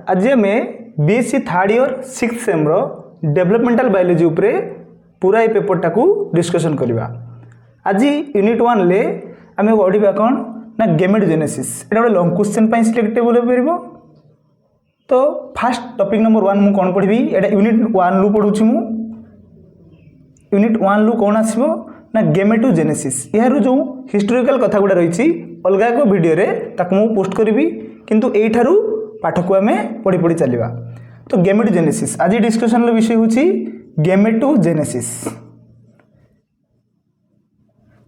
आज आम BSc third year 6th same developmental biology उपरे पूरा ये पेपरटा को डिस्कशन करवा। आज यूनिट 1 ले आम पढ़ा कौन ना गेमेटोजेनेसिस। एटा गोटे लॉन्ग क्वेश्चन पाई सिलेक्टेबल हो पारिबो। तो फास्ट टॉपिक नंबर 1 मु कौन पढ़ी एटा यूनिट 1 लु पढ़ुछि मु। यूनिट 1 लु कौन आसीबो ना गेमेटोजेनेसिस। यार जो हिस्टोरिकल कथा गुडा रही अलग एक वीडियो रे ताकू मु पोस्ट करी किंतु एठारू पाठ को आम पढ़ी पढ़ी चलवा। तो गेमेटोजेनेसिस आज डिस्कशन विषय हूँ गेमेटोजेनेसिस।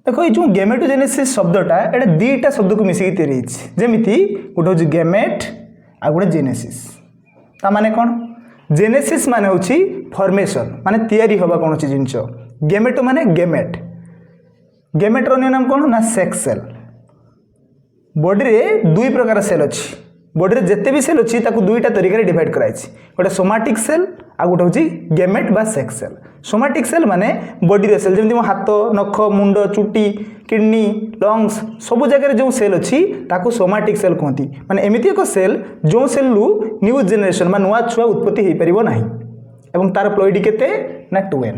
देखो ये जो गेमेटोजेनेसिस शब्दटा एटा दीटा शब्द को मिसिक तैयारी जमीती गोटे हूँ गेमेट आ गोटे जेनेसिस। ता माने कौन जेनेसिस माने हूँ फॉर्मेशन माने तैयारी हवा कौन जिनस। गेमेटो माने गेमेट। गेमेटर अन्य नाम कौन ना सेक्स सेल। बॉडी रे दुई प्रकार सेल अच्छी। बॉडी रे जिते भी सेल अच्छी ताकू दुईटा तरीके डिवाइड कराई। गोटे सोमाटिक सेल आ गोटे हूँ गेमेट बा सेक्स सेल। सोमाटिक सेल माने बॉडी रे सेल जमी मो हाथ नख मुंड चुटी किडनी लंग्स सब जगह जो सेल अच्छी ताकू सोमाटिक सेल कहती। माने एमती एक सेल जो सेल लू न्यू जेनेरेशन मा नुआ छुआ उत्पत्ति हो पार ना। एवं तार प्लॉइड केते ना 2n।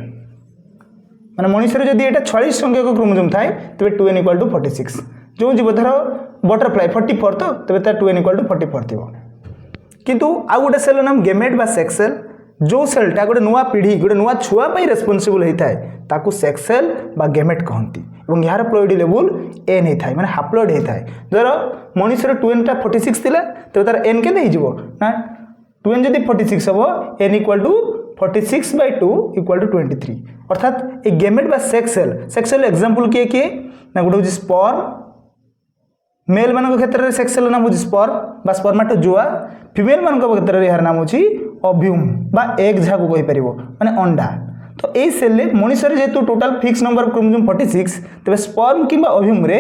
माने मनुष्य जदि एटा 46 संख्यक क्रोमोसोम थाए तबे 2n = 46। जो जीव धर बटरफ्लाई 44 तो तबे तार 2n = 44 थी। किंतु आ गोटे सेल नाम गेमेट बा सेक्स सेल। जो सेलटा गोटे नुआ पीढ़ी गोटे नुआ छुआ पाई रेस्पोंसिबल होता है ताकू सेक्स सेल बा गेमेट कहती। और यार प्लॉइड लेवल n होता है माने हाप्लॉइड होता है। धर मनुष्य 2n टा 46 थिला तबे तार n केते हिजबो ना 2n जदि 46 हबो n = 46/2 = 23। अर्थात ए गेमेट बा सेक्स सेल एग्जांपल किए किए ना गोटे हूँ स्पर्म। मेल मान क्षेत्र में सेक्स सेल नाम हूँ स्पर्म बा स्पर्माटोजोआ। फीमेल मान क्षेत्र में यार नाम हूँ ओव्यूम बा एग जहाँ को कहीपर माने अंडा। तो यही सेल मनुष्य जेहेतु total fix number of chromosome 46 Tej sperm कि ओव्यूम रे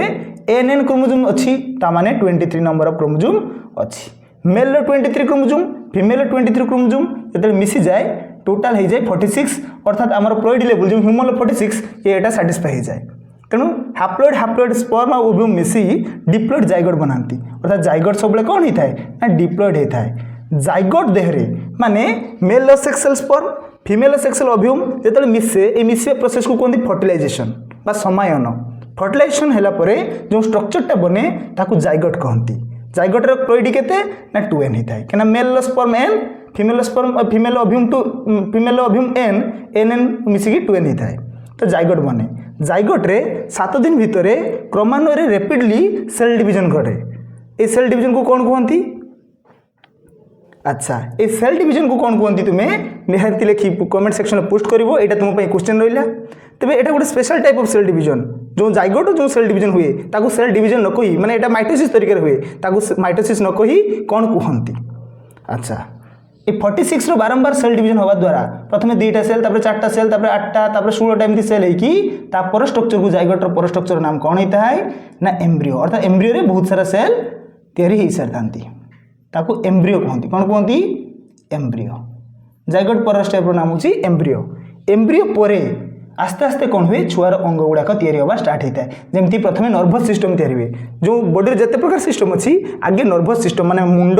एन क्रोमोसोम अच्छी ताने 23 नंबर ऑफ क्रोमोसोम अच्छी। मेल 23 क्रोमोसोम फीमेल 23 क्रोमोसोम जो मिसी जाए टोटाल हो जाए 46। अर्थात आमर प्लॉइड लेवल जो ह्यूमन 46 ये साटिस्फाई हो जाए। तेणु हाप्लॉइड स्पर्म और ओव्यूम मिसी डिप्लॉइड जाइगोट बनाती। अर्थात जाइगोट सब कौन होता है ना डिप्लॉइड होता है। जाइगोट देहरे माने male sexual sperm female sexual ovum जो मिसे ये मिसवा प्रोसेस को कहते फर्टिलाइजेशन बा समायन। फर्टिलाइजेशन है जो स्ट्रक्चरटा बने ताकू जाइगोट कहती। जाइगोटर प्लॉइड केते ना 2n होता है क्या male sperm n female ovum to female ovum n मिसिकी 2n होता है। तो जाइगोट बने। जाइगोट रे 7 दिन भितर क्रमान्वये रैपिडली सेल डिवीजन घटे। ए सेल डिवीजन को कौन कहती। अच्छा ये सेल डिवीजन को कौन कहती तुम्हें निहाती लिखी कमेंट सेक्शन में पोस्ट करिवो। एटा तुम क्वेश्चन रहा। तेज एटा गोटे special type of cell division जो जाइगोट जो सेल डिवीजन हुए ताकू सेल डिवीजन न कही माने एटा माइटोसिस तरीके हुए ताकू माइटोसिस न कही कौन कहती। अच्छा ये 46 रो बारंबार सेल डिवीजन होगा द्वारा प्रथम 2टा सेल तापर 4टा सेल तापर 8टा तापर 16टा एमती सेल होगी तापर स्ट्रक्चर को जाइगोटर पर स्ट्रक्चर नाम कौन होता है ना एम्ब्रियो। अर्थात एम्ब्रियो रे बहुत सारा सेल तैयारी हो सारी ताकू एम्ब्रियो कहती। कौन कहती एम्ब्रियो। जाइगोट पर स्टेप नाम हूँ एम्ब्रियो। एम्ब्रियो परे आस्ते आस्ते कौन हुए छुआर अंग गुड़ाक तैयारी होगा स्टार्ट होता है। जमी प्रथम नर्भस सिस्टम तैयारी हुए जो बॉडी रे जिते प्रकार सिस्टम अच्छी आगे नर्भस सिस्टम माने मुंड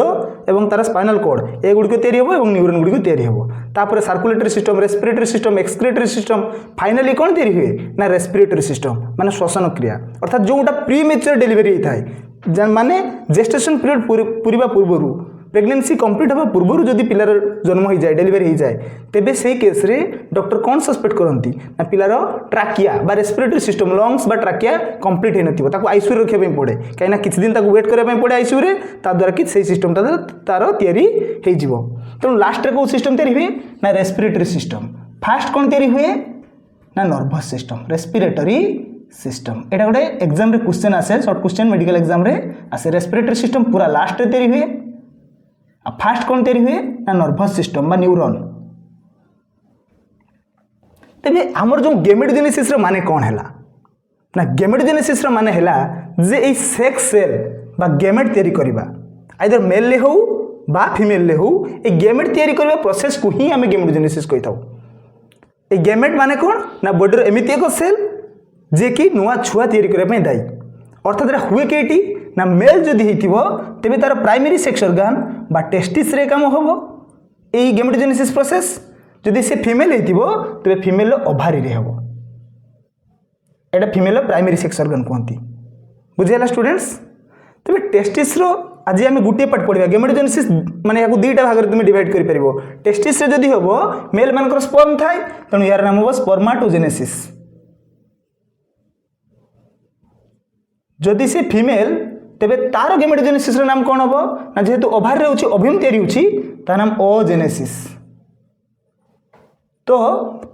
एवं तार स्पाइनल कॉर्ड ए गुड़िक तैयारी हो और न्यूरॉन गुड़िक तैयारी हो। तापर circulatory system respiratory system excretory system finally कौन तैयारी हुए ना रेस्पिरेटरी सिस्टम माने श्वसन क्रिया। अर्थात जो गोटा प्री मेच्योर डिलीवरी होता है माने जेस्टेशन पीरियड पूरीबा पूर्व प्रेगनेंसी कंप्लीट होगा पूर्व जदि पिलार जन्म हो जाए डेलीवरी हो जाए तेबे से केस रे डॉक्टर कौन सस्पेक्ट करती ना पिलार ट्राकिया बा रेस्पिरेटरी सिस्टम लंग्स बा ट्राकिया कंप्लीट हो नथिबो ताको आईसीयू रखिया पड़े कहीं किछि दिन ताको वेट करबा पड़े आईसीयू रे ता द्वारा कि से सिस्टम तार तैयारी हो जिवो। तेणु लास्ट रे को सिस्टम तैयारी हुए ना रेस्पिरेटरी सिस्टम। फास्ट कौन तैयारी हुए ना नर्भस सिस्टम रेस्पिरेटरी सिस्टम। एटा गोटे एग्जाम रे क्वेश्चन आसे शॉर्ट क्वेश्चन मेडिकल एग्जाम रे आसे रेस्पिरेटरी सिस्टम पूरा लास्ट रे तैयारी हुए। फास्ट कौन तैयारी हुए ना नर्भस सिस्टम बा न्यूरॉन। तेबे हमर जो गेमेटोजेनेसिस रो माने कौन हैला ना गेमेटोजेनेसिस रो माने हैला जे ए सेक्स सेल बा गेमेट तैयारी करबा आइदर मेल ले हो बा फीमेल ले हो ए गेमेट तैयारी करबा प्रोसेस को ही हमें गेमेटोजेनेसिस कहिथाउ। ए गेमेट माने कौन ना बॉडी रो एमिति एक सेल जे कि नुआ छुआ तैयारी करबा दायी। अर्थात हुए कईटी ना मेल जदि हेतिबो तेबे तार प्राइमरी सेक्स ऑर्गन बा टेस्टिस रे काम होबो एई गैमेटोजेनेसिस प्रोसेस। जदि से फीमेल हेतिबो तेबे फीमेल ओभारी रे होबो। एटा फीमेल प्राइमरी सेक्स ऑर्गन कहती। बुझिला स्टूडेंट्स। तेबे टेस्टिस रो आज आम गोटे पार्ट पढ़ा गैमेटोजेनेसिस माने या दुईटा भाग में तुम डिवाइड कर पार। टेस्टिस रे जदि होबो मेल मानकर स्पर्म थाए तेणु यार नाम होबो स्पर्माटोजेनेसिस। जदि से फीमेल तेबे तार गैमेटोजेनेसिस नाम कौन होबो ना जेहेतु ओभार रे होची ओव्यूम तैयारी होची तार नाम ओजेनेसिस। तो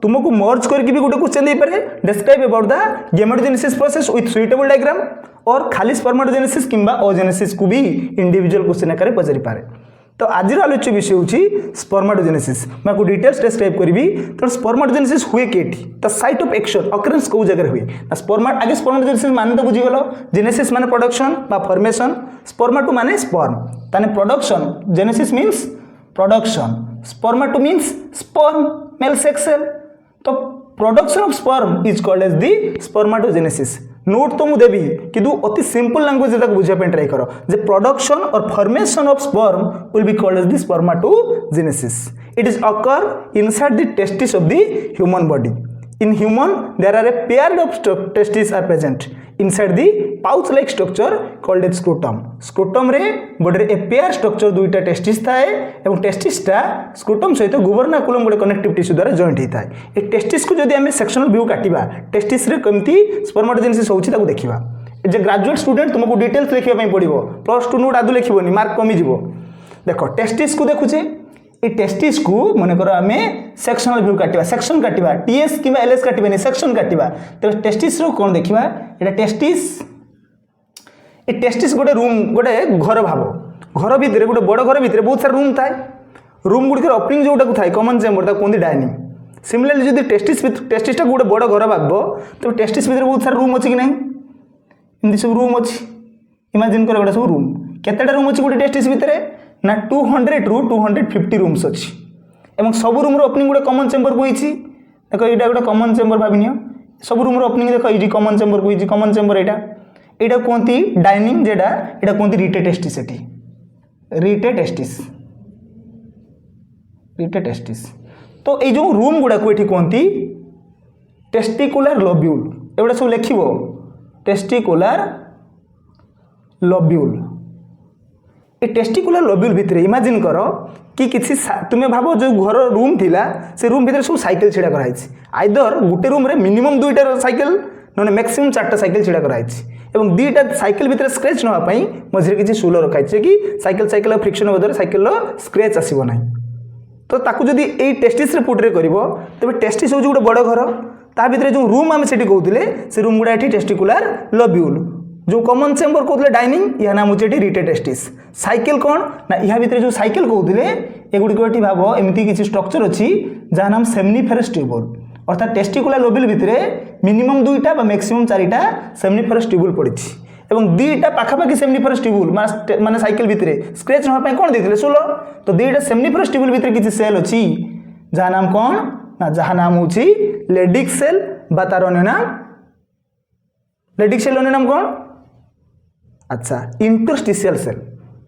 तुमको मर्ज करके भी गोटे क्वेश्चन दे पारे describe about the gametogenesis process with suitable diagram और खाली स्पर्माटोजेनेसिस किंबा ओजेनेसिस को भी इंडिविजुअल क्वेश्चन आकार पचारि पारे। तो आज आलोच्य विषय होची स्पर्माटोजेनेसिस। मैं को डिटेल्स डिस्क्राइब करी। तो स्पर्माटोजेनेसिस हुए केठी the site of action occurrence को जगह हुए ना स्पर्मा आगे स्पर्माटोजेनेसिस माने तो बुझी गलो जेनेसिस माने प्रोडक्शन बा फॉर्मेशन स्पर्माटो माने स्पर्म ताने production genesis means production spermato means sperm male sex cell. तो production of sperm is called as the spermatogenesis. Note तो मुझे देवी कि अति सिंपल लैंग्वेज बुझा ट्राई कर जे प्रोडक्शन और formation of sperm will be called as the spermatogenesis. It is occur inside the testis of the human body. In human, there are a pair of testes are present inside the pouch-like structure called as scrotum. Scrotum रे body रे a pair structure दुईटा testis थाए एवं testis टा scrotum सहित गुबर्नाकुलम गोटे connective tissue द्वारा joint होता है। ए testis को जदि आमे सेक्शनल व्यू काटिबा testis रे केमती स्पर्माटोजेनेसिस होउची ताको देखिबा। जे ग्रेजुएट स्टूडेंट तुमको डिटेल्स लिखिबा पई पड़िबो +2 नोट आदु लिखिबोनी मार्क कमी जिवो। देखो testis को देखुचे ए टेस्टिस को मन कर आम सेक्शनल व्यू काटिबा सेक्शन काटिबा टीएस कि एलएस काटिबानी सेक्शन काटिबा। तेज टेस्टिस रो कौन देखिबा एटा टेस्टिस ए टेस्टिस गोटे रूम गोटे घर भाव घर भितर गोटे बड़ घर भितर बहुत सारा रूम थाए। रूम गुड़िक ओपनिंग जोटा थाए कमन चेम्बर ताको कहते डाइनिंग। सिमिलरली जब टेस्टिसटा गोटे बड़ घर भाव तेज टेस्टिस भितर बहुत सारा रूम अच्छी कि ना एमती सब रूम अच्छी। इमेजिन कर सब रूम केतेटा रूम अच्छी गोटे टेस्टिस भितर ना 200 ରୁ 250 रूम्स अच्छी एवं सब रूम ओपनिंग गोटे कमन चेम्बर को देख यहाँ गोटे कमन चेम्बर भाविनियो सब रूम ओपनिंग देख ये कमन चेम्बर को कमन चेम्बर यहाँ कहती डाइनिंग जेटा यहाँ कहती रिटेटेस्टिस। रिटेटेस्टिस तो ये जो रूम गुड़ा को ये कहती टेस्टिकुलर लोब्यूल एगुड़ा सब लिख टेस्टिकुलर लोब्यूल। ए टेस्टिकुलर लोब्यूल भितर इमेजिन कर कि किसी तुम्हें भाव जो घर रूम थिला से रूम भितर सब साइकिल छिड़ा कराई आइदर गोटे रूम रे मिनिमम 2टा साइकिल ना मैक्सिमम 4टा साइकिल छिड़ा कराई एवं 2टा साइकिल भितर स्क्रेच नापी मझे किसी सुल रखाई कि साइकिल साइकिल फ्रिक्शन बदले साइकिल स्क्रेच आसब ना। तो ताकू जदि ए टेस्टिस पोर्ट्रे कर तेज टेस्टिस हूँ गोटे बड़ घर ता भितर जो रूम आम से कहते से रूम गुड़ा ये टेस्टिकुलर लोब्यूल। जो कमन चेम्बर कहते डाइनिंग यह नाम होची रिटेटेस्टिस। साइकिल कौन ना यहाँ भितर जो साइकिल कहते एगुड़िक ये भाव एमती किसी स्ट्रक्चर अच्छी जहाँ नाम सेमनिफेरस ट्यूबुल अर्थात टेस्टिकुलर लोब्यूल भितर मिनिमम 2टा मैक्सिमम 4टा सेमनिफेरस ट्यूबुल पड़ी एवं 2टा पाखापाखि सेमनिफेरस ट्यूबुल माने साइकिल भितर स्क्रेच नापी कौन देते सोल। तो 2टा सेमनिफेरस ट्यूबुल भितर किसी सेल अच्छी जहाँ नाम कौन ना जहाँ नाम होची लेडिक सेल बा तार अन्य नाम लेडिक सेल अन्य नाम कौन अच्छा इंटरस्टिशियल सेल।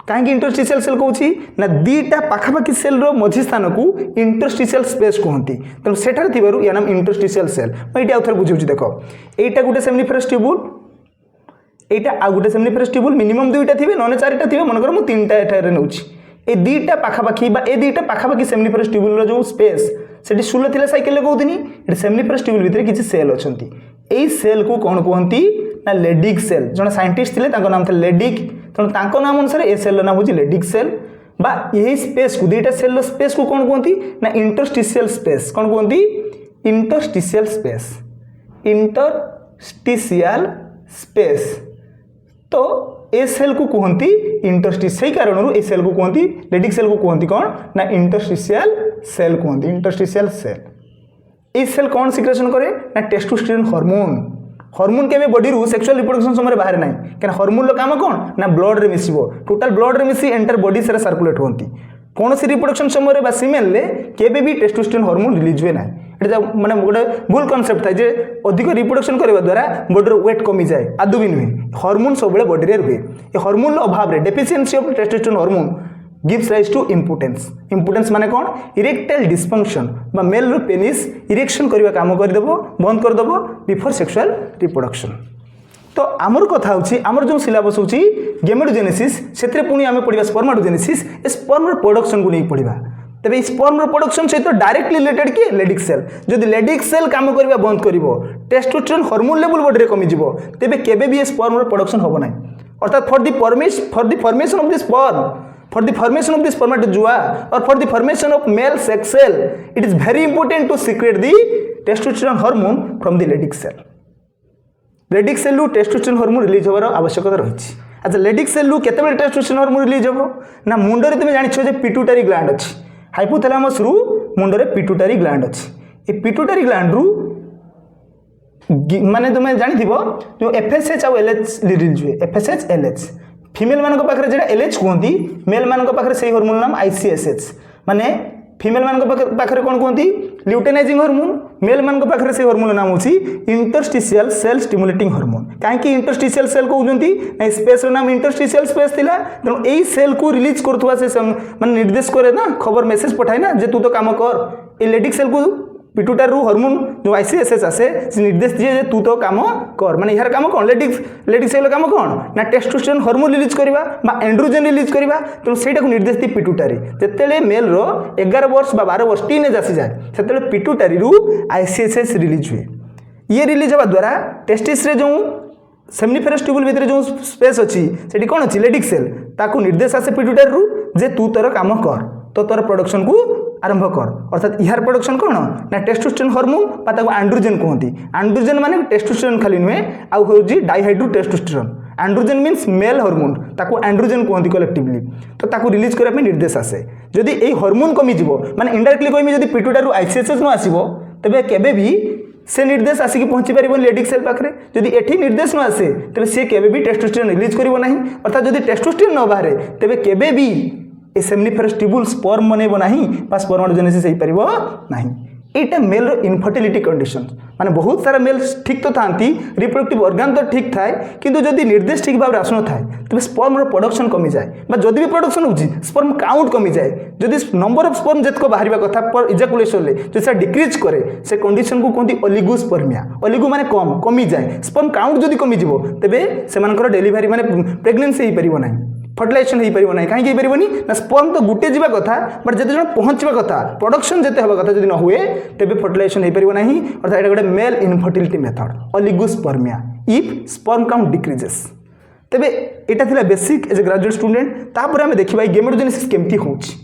कहीं इंटरस्टिशियल सेल कौन ना 2टा पाखापाखि सेल मझी स्थान को इंटरस्टिशियल स्पेस कहती तेणु सेठार थी या नाम इंटरस्टिशियल सेल। मुझे आउ थे बुझे देख यहाँ गोटे सेमनिफेरस ट्यूबुल यहाँ आउ गोटे सेमनिफेरस ट्यूबुल मिनिमम 2टा थे नने 4टा थे मनकर मुझे 3टा एठार नौ ए 2टा पाखापाखि ए 2टा पाखापाखि सेमनिफेरस ट्यूबुल जो स्पेस से सुल थी साइकिल कहते ये सेमनिफेरस ट्यूबुल भितर किसी सेल अच्छा यही सेल को कौन कहती ना लेडिक सेल। जन साइंटिस्ट थे नाम था लेडिक तेणु नाम अनुसार ए सेल नाम हूँ लेडिक सेल बा यही स्पेस को 2टा सेल स्पेस को कौन कहती ना इंटरस्टिशियल स्पेस कौन कहती इंटरस्टिशियल स्पेस इंटरस्टिशियल स्पेस। तो ए सेल को कहती इंटरस्टिस से कारण ए सेल को कहती लेडिक सेल को कहती कौन ना इंटरस्टिशियल सेल कहती इंटरस्टिशियल सेल। ये सेल कौन सिक्रेशन करे ना टेस्टोस्टेरोन हार्मोन। हार्मोन के बॉडी रू सेक्सुअल रिप्रोडक्शन समय बाहर ना क्या हार्मोन काम कौन ना ब्लड रे मिसिबो टोटल ब्लड रे मिसी एंटर बॉडी सारा सर्कुलेट होती कौन सी रिप्रोडक्शन समय बा फीमेल केबे भी टेस्टोस्टेरोन हार्मोन रिलीज हुए ना এটা মানে গোটে ভুল কনসেপ্ট থাকে যে অধিক রিপ্রোডকশন করা দ্বারা বডির ওয়েট কমি যায় আদৌ বি নুহে হরমোন সবুলে বডিরে রুহে এই হরমোন অভাবে deficiency of testosterone hormone gives rise to impotence impotence माने कौन इरेक्टाइल डिस्फंक्शन बा मेल रो पेनिस इरेक्शन करबा काम कर देबो बंद कर देबो बिफोर सेक्सुअल रिप्रोडक्शन तो आमर कथा होची आमर जो सिलेबस होची गेमेटोजेनेसिस सेतरे पुनी आमे पढिबा स्पर्मेटोजेनेसिस ए स्पर्म प्रोडक्शन को नहीं पढिबा तबे स्पर्म प्रोडक्शन सहित डायरेक्टली रिलेटेड कि लेडिक सेल जदि लेडिक सेल काम करबा बंद करिवो टेस्टोस्टेरोन हार्मोन लेवल बॉडी रे कमी जिवो तबे केबे भी स्पर्म प्रोडक्शन होबो नै अर्थात for the formation of the sperm for the formation of the spermatozoa or for the formation of male sex cell it is very important to secrete the testosterone hormone from the Leydig cell रू testosterone hormone release होबार आवश्यकता रही अच्छा Leydig cell रू केते बेले testosterone hormone release होबो ना मुंड रे तुम जानिछो जे पिट्यूटरी ग्लैंड अछि हाइपोथैलेमस रू मुंड रे पिट्यूटरी ग्लैंड अछि ए पिट्यूटरी ग्लैंड रू माने तुम जानिथिबो जो FSH और LH रिलीज हुए FSH LH फीमेल मान पाखे जो LH कहती मेल मान पाखे से हार्मोन नाम ICSH माने फीमेल मान पाखे कौन कहती ल्यूटेनाइजिंग हार्मोन मेल मान पाखे से हार्मोन नाम होची इंटरस्टिशियल सेल स्टिमुलेटिंग हार्मोन कहीं इंटरस्टिशियल सेल कहते ना स्पेस नाम इंटरस्टिशियल स्पेस थिला तेणु यही सेल को रिलीज करथुवा से माने निर्देश करे ना खबर मेसेज पठाए ना जे तू तो काम कर ए लेडिक सेल को पिट्यूटरी रू हार्मोन जो ICSH आसे से निर्देश दिए जे तू तो काम कर माने यार काम कौन लेडिक सेल काम कौन ना टेस्टोस्टेरोन हार्मोन रिलीज करबा बा एंड्रोजन रिलीज करबा तो सेटा को निर्देश दी पिट्यूटरी जेतेले मेल रो 11 वर्ष बा 12 वर्ष टीनेज आसी जाए सेतेले पिट्यूटरी रू ICSH रिलीज हुए ये रिलीज होबा द्वारा टेस्टिस रे जो सेमिनिफेरस ट्यूबुल भीतर जो स्पेस अछि सेठी कोन अछि लेडिक सेल ताको निर्देश आसे पिट्यूटरी रू जे तू तोर काम कर तो तोर प्रोडक्शन को आरंभ कर अर्थात यार प्रोडक्शन कौन ना टेस्टोस्टेरोन हार्मोन बा ताको एंड्रोजन कहती एंड्रोजन माने टेस्टोस्टेरोन खाली नुहे आउ होजी dihydrotestosterone androgen means male hormone ताको एंड्रोजन कहती कलेक्टिवली तो ताको रिलीज करबा निर्देश आसे जदि एई हार्मोन कमी जिवो माने इनडायरेक्टली कहमी जदि पिट्यूटरी ICSH न आसीबो तबे केबे भी से निर्देश आसिक पहुँची पार लेडिक सेल पाखे जदि एठी निर्देश न आसे तेरे सी केबे भी टेस्टोस्टेरोन रिलीज करिवो नाही अर्थात जदि टेस्टोस्टेरोन न बाहरे तेबे केबे भी ए सेमिनिफेरस ट्यूबुल स्पर्म बनैबो नाही बा स्पर्मेटोजेनेसिस होई परिबो नाही एटा मेल इनफर्टिलिटी कंडीशन माने बहुत सारा मेल ठीक तो थांती रिप्रोडक्टिव ऑर्गन तो ठीक थाए किंतु जदि निर्देश ठीक भाव आसुन थाए तबे स्पर्म रो प्रोडक्शन कमी जाए बा जदि भी प्रोडक्शन होची स्पर्म काउंट कमी जाए जदि नंबर ऑफ स्पर्म जेतको बाहरिबा कथा पर इजैकुलेशन ले जो से डिक्रीज करे से कंडीशन को कहती ओलिगोस्पर्मिया ओलिगो माने कम कमी जाए स्पर्म काउंट जदि कमी जिवो तबे से मानकर डेलीवरी माने प्रेगनेंसी होई परिबो नाही फर्टिलाइजेशन हो पार ना कहीं पारनी ना स्पर्म तो गुटे जावा कथा बट जिते जन पहुँचवा कथा प्रोडक्शन जिते हवा कथा जब न हुए तेज फर्टिलाइजेशन हो पार ना अर्थात ये गोटे male infertility method oligospermia if sperm count decreases तेबे एटा थिला basic as a graduate student तापर आमे देखिबा गेमेटोजेनेसिस केमती होउछि